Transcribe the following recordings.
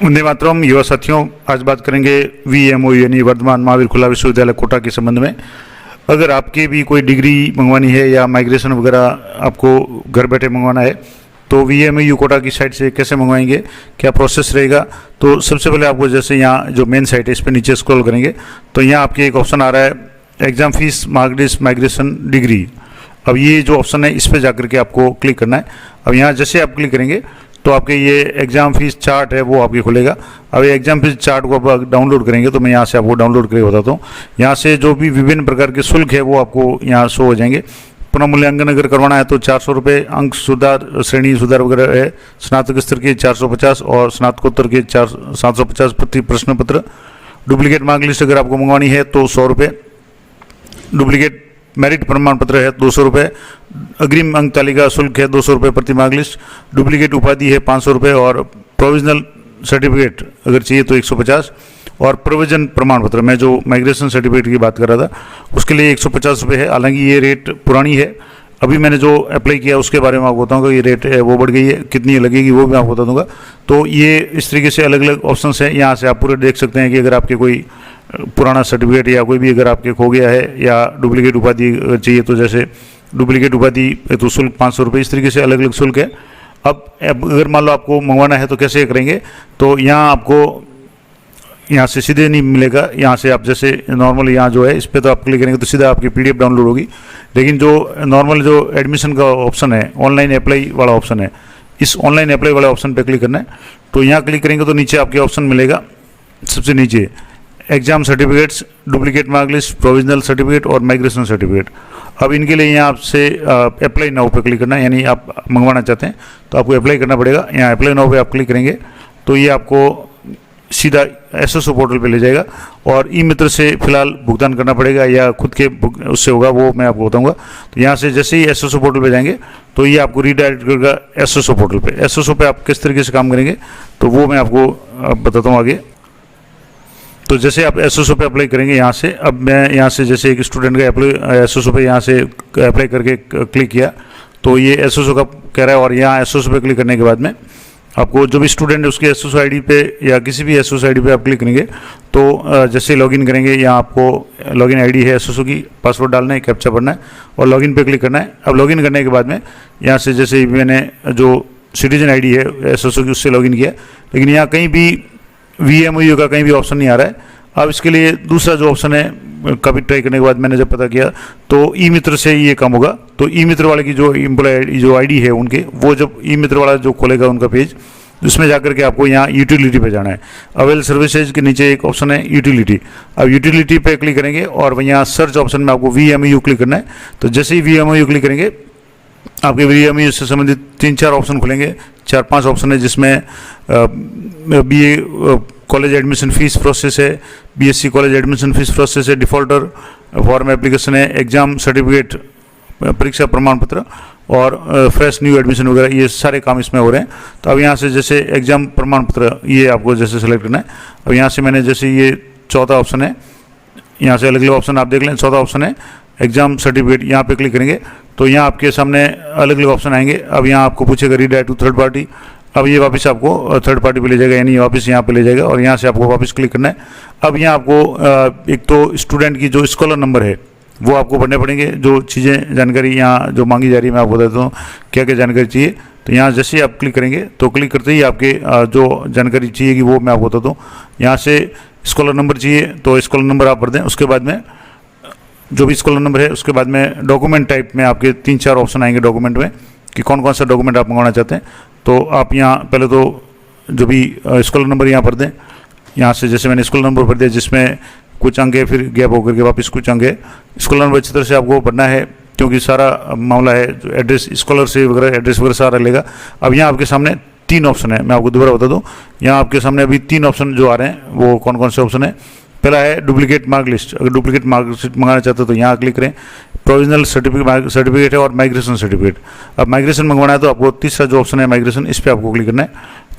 वंदे मातरम। युवा साथियों, आज बात करेंगे VMOU यानी वर्धमान महावीर खुला विश्वविद्यालय कोटा के संबंध में। अगर आपकी भी कोई डिग्री मंगवानी है या माइग्रेशन वगैरह आपको घर बैठे मंगवाना है तो VMOU कोटा की साइट से कैसे मंगवाएंगे, क्या प्रोसेस रहेगा। तो सबसे पहले आपको जैसे यहाँ जो मेन साइट है इस पर नीचे स्क्रॉल करेंगे तो यहाँ आपके एक ऑप्शन आ रहा है exam fees mark list migration degree. अब ये जो ऑप्शन है इस पर जाकर के आपको क्लिक करना है। अब यहाँ जैसे आप क्लिक करेंगे तो आपके ये एग्जाम फीस चार्ट है वो आपके खुलेगा। अब ये एग्जाम फीस चार्ट को आप डाउनलोड करेंगे तो मैं यहाँ से आपको डाउनलोड करके बताता हूँ। यहाँ से जो भी विभिन्न प्रकार के शुल्क है वो आपको यहाँ शो हो जाएंगे। पुनर्मूल्यांकन अगर करवाना है तो 400 रुपये, अंक सुधार श्रेणी सुधार वगैरह है स्नातक स्तर के 450 और स्नातकोत्तर के 750 प्रति प्रश्न पत्र। डुप्लीकेट मार्क लिस्ट अगर आपको मंगवानी है तो 100 रुपये। डुप्लीकेट मेरिट प्रमाण पत्र है 200 रुपये। अग्रिम अंक तालिका शुल्क है 200 रुपये प्रति मार्क लिस्ट। डुप्लीकेट उपाधि है 500 रुपये और प्रोविजनल सर्टिफिकेट अगर चाहिए तो 150 और प्रवचन प्रमाण पत्र, मैं जो माइग्रेशन सर्टिफिकेट की बात कर रहा था उसके लिए 150 रुपये है। हालांकि ये रेट पुरानी है, अभी मैंने जो अप्लाई किया उसके बारे में आपको बताऊंगा। ये रेट है वो बढ़ गई है, कितनी लगेगी वो भी आपको बता दूंगा। तो ये इस तरीके से अलग अलग ऑप्शंस हैं। यहाँ से आप पूरे देख सकते हैं कि अगर आपके कोई पुराना सर्टिफिकेट या कोई भी अगर आपके खो गया है या डुप्लीकेट उपाधि चाहिए तो जैसे डुप्लीकेट उपाधि तो शुल्क 500 रुपये, इस तरीके से अलग अलग शुल्क है। अब अगर मान लो आपको मंगवाना है तो कैसे करेंगे, तो यहाँ आपको यहाँ से सीधे नहीं मिलेगा। यहाँ से आप जैसे नॉर्मल यहाँ जो है इस पर तो आप क्लिक करेंगे तो सीधा आपकी PDF डाउनलोड होगी। लेकिन जो नॉर्मल जो एडमिशन का ऑप्शन है, ऑनलाइन अप्लाई वाला ऑप्शन है, इस ऑनलाइन अप्लाई वाले ऑप्शन पर क्लिक करना है। तो यहाँ क्लिक करेंगे तो नीचे आपके ऑप्शन मिलेगा, सबसे नीचे exam certificates, duplicate mark list, provisional certificate और माइग्रेशन सर्टिफिकेट। अब इनके लिए यहाँ आपसे अप्लाई नाउ पे क्लिक करना है, यानी आप मंगवाना चाहते हैं तो आपको अप्लाई करना पड़ेगा। यहाँ अप्लाई नाउ पे आप क्लिक करेंगे तो ये आपको सीधा SSO पोर्टल पे ले जाएगा और ई मित्र से फिलहाल भुगतान करना पड़ेगा या खुद के उससे होगा वो मैं आपको बताऊंगा। तो यहाँ से जैसे ही SSO पोर्टल पे जाएंगे तो ये आपको रीडायरेक्ट करेगा SSO पोर्टल पे। SSO पे आप किस तरीके से काम करेंगे तो वो मैं आपको बताता हूँ आगे। तो जैसे आप SSO पे अप्लाई करेंगे यहाँ से, अब मैं यहाँ से जैसे एक स्टूडेंट का अप्लाई SSO पे यहाँ से अप्लाई करके क्लिक किया तो ये SSO का कह रहा है और यहाँ SSO पे क्लिक करने के बाद में आपको जो भी स्टूडेंट है उसके SSO ID पे या किसी भी SSO ID पे आप क्लिक करेंगे तो जैसे लॉगिन करेंगे यहाँ आपको लॉगिन ID है SSO की, पासवर्ड डालना है, कैप्चा भरना है और लॉगिन पे क्लिक करना है। अब लॉगिन करने के बाद में यहाँ से जैसे मैंने जो सिटीजन ID है SSO की उससे लॉगिन किया, लेकिन यहाँ कहीं भी VMOU का कहीं भी ऑप्शन नहीं आ रहा है। अब इसके लिए दूसरा जो ऑप्शन है काफ़ी ट्राई करने के बाद मैंने जब पता किया तो ई मित्र से ये काम होगा। तो ई मित्र वाले की जो एम्प्लॉय जो ID है उनके, वो जब ई मित्र वाला जो खोलेगा उनका पेज, उसमें जाकर के आपको यहाँ यूटिलिटी पे जाना है। अवेल सर्विसेज के नीचे एक ऑप्शन है यूटिलिटी। अब यूटिलिटी पे क्लिक करेंगे और यहाँ सर्च ऑप्शन में आपको VMOU क्लिक करना है। तो जैसे ही VMOU क्लिक करेंगे आपके VMOU से संबंधित 3-4 ऑप्शन खुलेंगे, 4-5 ऑप्शन है जिसमें BA college admission fees process है, BSc college admission fees process है, डिफॉल्टर फॉर्म एप्लीकेशन है, एग्जाम सर्टिफिकेट परीक्षा प्रमाण पत्र और फ्रेश न्यू एडमिशन वगैरह, ये सारे काम इसमें हो रहे हैं। तो अब यहाँ से जैसे एग्जाम प्रमाण पत्र ये आपको जैसे सेलेक्ट करना है। अब यहाँ से मैंने जैसे ये चौथा ऑप्शन है, यहाँ से अलग अलग ऑप्शन आप देख लें। चौथा ऑप्शन है एग्जाम सर्टिफिकेट, यहाँ पे क्लिक करेंगे तो यहाँ आपके सामने अलग अलग ऑप्शन आएंगे। अब यहाँ आपको पूछेगा रीडायरेक्ट टू थर्ड पार्टी। अब ये वापस आपको थर्ड पार्टी पे ले जाएगा, यानी वापस यहाँ पे ले जाएगा और यहाँ से आपको वापस क्लिक करना है। अब यहाँ आपको एक तो स्टूडेंट की जो स्कॉलर नंबर है वो आपको भरने पड़ेंगे, जो चीज़ें जानकारी यहाँ जो मांगी जा रही है मैं आपको बताता हूँ क्या क्या जानकारी चाहिए। तो यहाँ जैसे ही आप क्लिक करेंगे तो क्लिक करते ही आपके जो जानकारी चाहिए कि वो मैं आपको बताता हूँ। यहाँ से स्कॉलर नंबर चाहिए तो स्कॉलर नंबर आप भर दें। उसके बाद में जो भी स्कॉलर नंबर है उसके बाद में डॉक्यूमेंट टाइप में आपके 3-4 ऑप्शन आएंगे डॉक्यूमेंट में कि कौन कौन सा डॉक्यूमेंट आप मंगवाना चाहते हैं। तो आप यहाँ पहले तो जो भी स्कॉलर नंबर यहाँ भर दें। यहाँ से जैसे मैंने स्कॉलर नंबर भर दिया जिसमें कुछ अंक है, फिर गैप होकर के वापस कुछ अंक है। स्कॉलर नंबर अच्छी तरह से आपको भरना है क्योंकि सारा मामला है जो एड्रेस स्कॉलर से वगैरह एड्रेस वगैरह सारा लेगा। अब यहाँ आपके सामने 3 ऑप्शन है, मैं आपको दोबारा बता दूँ। यहाँ आपके सामने अभी 3 ऑप्शन जो आ रहे हैं वो कौन कौन से ऑप्शन है। पहला है डुप्लीकेट मार्क लिस्ट। अगर डुप्लीकेट मार्क लिस्ट मंगाना चाहते हो तो यहाँ क्लिक करें। प्रोविजनल सर्टिफिकेट है और माइग्रेशन सर्टिफिकेट। अब माइग्रेशन मंगवाना है तो आपको तीसरा जो ऑप्शन है माइग्रेशन, इस पर आपको क्लिक करना है।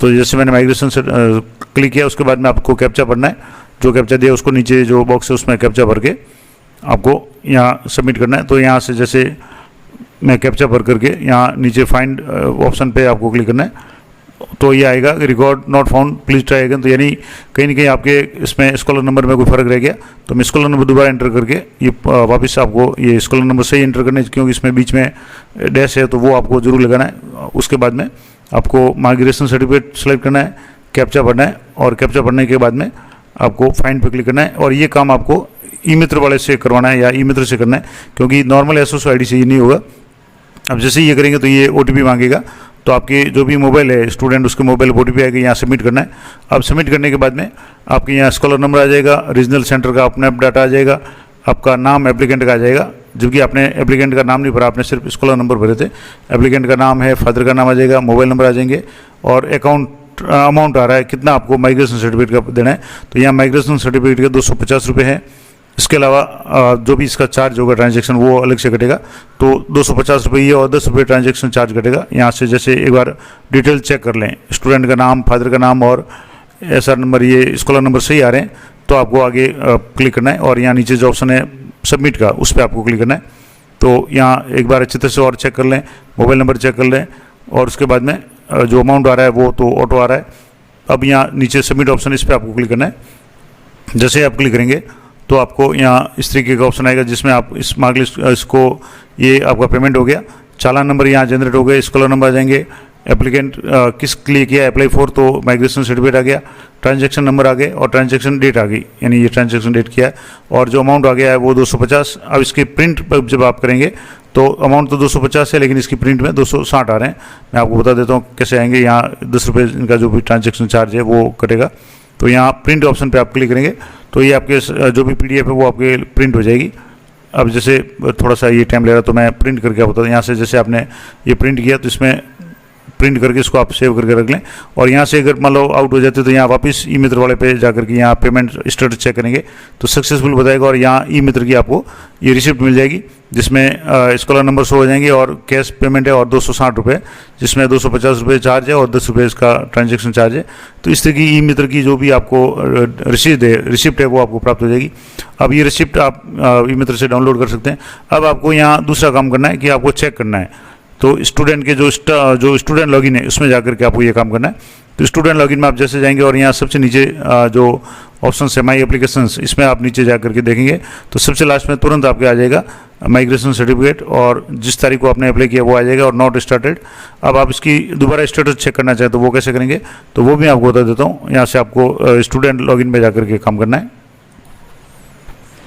तो जैसे मैंने माइग्रेशन से क्लिक किया उसके बाद में आपको कैप्चा भरना है। जो कैप्चा दिया उसको नीचे जो बॉक्स है उसमें कैप्चा भर के आपको यहाँ सबमिट करना है। तो यहाँ से जैसे मैं कैप्चा भर करके यहाँ नीचे फाइंड ऑप्शन पे आपको क्लिक करना है तो ये आएगा record not found, please try again. तो यानी कहीं ना कहीं आपके इसमें स्कॉलर नंबर में कोई फर्क रह गया, तो मैं स्कॉलर नंबर दोबारा एंटर करके ये वापस आपको ये स्कॉलर नंबर सही एंटर करना है, क्योंकि इसमें बीच में डैश है तो वो आपको जरूर लगाना है। उसके बाद में आपको माइग्रेशन सर्टिफिकेट सेलेक्ट करना है, कैप्चा भरना है, और कैप्चा भरने के बाद में आपको फाइंड पर क्लिक करना है। और ये काम आपको ई मित्र वाले से करवाना है या ई मित्र से करना है, क्योंकि नॉर्मल एसओएस आईडी से ये नहीं होगा। अब जैसे ही ये करेंगे तो ये ओटीपी मांगेगा, तो आपके जो भी मोबाइल है स्टूडेंट उसके मोबाइल पर ओटीपी आएगा, यहाँ सबमिट करना है। अब सबमिट करने के बाद में आपके यहाँ स्कॉलर नंबर आ जाएगा, रीजनल सेंटर का अपने डाटा आ जाएगा, आपका नाम एप्लीकेंट का आ जाएगा, जबकि आपने एप्लीकेंट का नाम नहीं भरा, आपने सिर्फ स्कॉलर नंबर भरे थे। एप्लीकेंट का नाम है, फादर का नाम आ जाएगा, मोबाइल नंबर आ जाएंगे, और अकाउंट अमाउंट आ रहा है कितना आपको माइग्रेशन सर्टिफिकेट का देना है। तो यहाँ माइग्रेशन सर्टिफिकेट के 250 रुपये है। इसके अलावा जो भी इसका चार्ज होगा ट्रांजैक्शन वो अलग से कटेगा, तो 250 रुपये ये और 10 रुपये ट्रांजैक्शन चार्ज कटेगा। यहाँ से जैसे एक बार डिटेल चेक कर लें, स्टूडेंट का नाम, फादर का नाम और एसआर नंबर, ये स्कॉलर नंबर सही आ रहे हैं, तो आपको आगे क्लिक करना है। और यहाँ नीचे जो ऑप्शन है सबमिट का, उस पर आपको क्लिक करना है। तो यहाँ एक बार अच्छी तरह से और चेक कर लें, मोबाइल नंबर चेक कर लें, और उसके बाद में जो अमाउंट आ रहा है वो तो ऑटो आ रहा है। अब यहाँ नीचे सबमिट ऑप्शन, इस पर आपको क्लिक करना है। जैसे आप क्लिक करेंगे तो आपको यहाँ इस तरीके का ऑप्शन आएगा, जिसमें आप इस मार्कलिस्ट इसको ये आपका पेमेंट हो गया, चालान नंबर यहाँ जनरेट हो गए, स्कॉलर नंबर आ जाएंगे, एप्लीकेंट किस लिए किया, अप्लाई फॉर, तो माइग्रेशन सर्टिफिकेट आ गया, ट्रांजैक्शन नंबर आ गए और ट्रांजैक्शन डेट आ गई, यानी ये ट्रांजैक्शन डेट किया है, और जो अमाउंट आ गया है वो 250। अब इसकी प्रिंट जब आप करेंगे तो अमाउंट तो 250 है, लेकिन इसकी प्रिंट में 260 आ रहे हैं। मैं आपको बता देता हूँ कैसे आएंगे। यहाँ 10 रुपये इनका जो भी ट्रांजैक्शन चार्ज है वो कटेगा। तो यहाँ प्रिंट ऑप्शन पे आप क्लिक करेंगे तो ये आपके जो भी पीडीएफ है वो आपके प्रिंट हो जाएगी। अब जैसे थोड़ा सा ये टाइम ले रहा है तो मैं प्रिंट करके आपको, यहाँ से जैसे आपने ये प्रिंट किया तो इसमें प्रिंट करके इसको आप सेव करके रख लें। और यहाँ से अगर मान लो आउट हो जाते तो यहाँ वापस ई मित्र वाले पे जाकर के यहाँ पेमेंट स्टेटस चेक करेंगे तो सक्सेसफुल बताएगा, और यहाँ ई मित्र की आपको ये रिसिप्ट मिल जाएगी, जिसमें स्कॉलर नंबर शो हो जाएंगे और कैश पेमेंट है और 260 रुपये, जिसमें 250 रुपये चार्ज है और 10 रुपये इसका ट्रांजैक्शन चार्ज है। तो इस तरह की ई मित्र की जो भी आपको रिसिप्ट है वो आपको प्राप्त हो जाएगी। अब ये रिसिप्ट आप ई मित्र से डाउनलोड कर सकते हैं। अब आपको यहाँ दूसरा काम करना है कि आपको चेक करना है, तो स्टूडेंट के जो स्टूडेंट लॉगिन है उसमें जाकर के आपको ये काम करना है। तो स्टूडेंट लॉगिन में आप जैसे जाएंगे और यहाँ सबसे नीचे जो ऑप्शन है माई एप्लीकेशंस, इसमें आप नीचे जाकर के देखेंगे तो सबसे लास्ट में तुरंत आपके आ जाएगा माइग्रेशन सर्टिफिकेट, और जिस तारीख को आपने अप्लाई किया वो आ जाएगा, और नॉट स्टार्टेड। अब आप इसकी दोबारा स्टेटस चेक करना चाहें तो वो कैसे करेंगे, तो वो भी आपको बता देता हूँ। यहाँ से आपको स्टूडेंट लॉगिन में जाकर के काम करना है।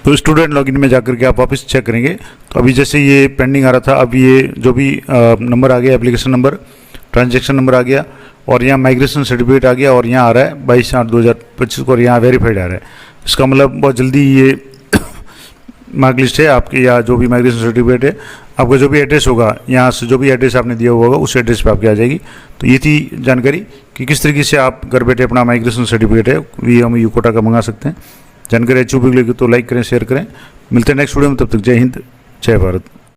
तो स्टूडेंट लॉगिन में जाकर के आप वापस चेक करेंगे तो अभी जैसे ये पेंडिंग आ रहा था, अब ये जो भी नंबर आ गया, एप्लीकेशन नंबर, ट्रांजैक्शन नंबर आ गया, और यहाँ माइग्रेशन सर्टिफिकेट आ गया, और यहाँ आ रहा है 22/8/2025 को, और यहाँ वेरीफाइड आ रहा है। इसका मतलब बहुत जल्दी ये मार्क लिस्ट है आपकी, या जो भी माइग्रेशन सर्टिफिकेट है, आपका जो भी एड्रेस होगा, यहाँ से जो भी एड्रेस आपने दिया हुआ होगा उस एड्रेस पे आपकी आ जाएगी। तो ये थी जानकारी कि किस तरीके से आप घर बैठे अपना माइग्रेशन सर्टिफिकेट है VMOU कोटा का मंगा सकते हैं। जानकारी अच्छी लगी तो लाइक करें, शेयर करें। मिलते हैं नेक्स्ट वीडियो में, तब तक जय हिंद, जय भारत।